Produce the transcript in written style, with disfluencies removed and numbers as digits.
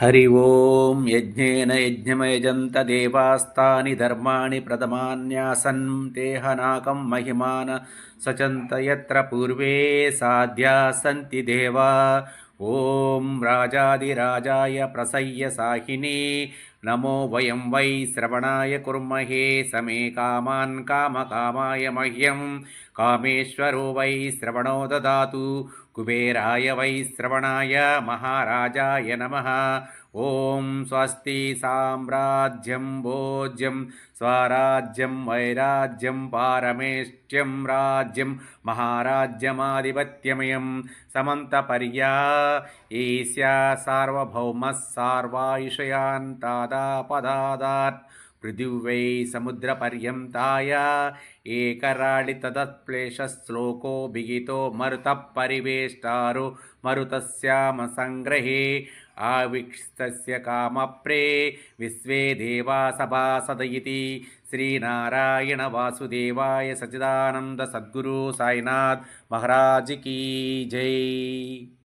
हरि ओं यज्ञेन यज्ञमयजन्त देवास्तानि धर्माणि प्रथमान्यासन् तेहनाकं महिमान सचन्त यत्र पूर्वे साध्या सन्ति देवा ॐ राजाधिराजाय प्रसय्य साहिने नमो वयं वै श्रवणाय कुर्महे समे कामान् कामकामाय मह्यं कामेश्वरो वै श्रवणो ददातु कुबेराय वै श्रवणाय महाराजाय नमः ओं स्वस्ति साम्राज्यं भोज्यं स्वराज्यं वैराज्यं पारमेष्ट्यं राज्यं महाराज्यमाधिपत्यमयं समन्तपर्या ईस्या सार्वभौमः सार्वायुषयान्तादापदादात् पृथिव्यै समुद्रपर्यन्ताय एकराडितदत्क्लेशश्लोको विहितो मरुतः परिवेष्टारो मरुतस्यामसङ्ग्रहे आविक्षस्य कामप्रे विश्वे देवा सभासद इति श्रीनारायण वासुदेवाय सच्चिदानंद सद्गुरु साईनाथ महाराज की जय।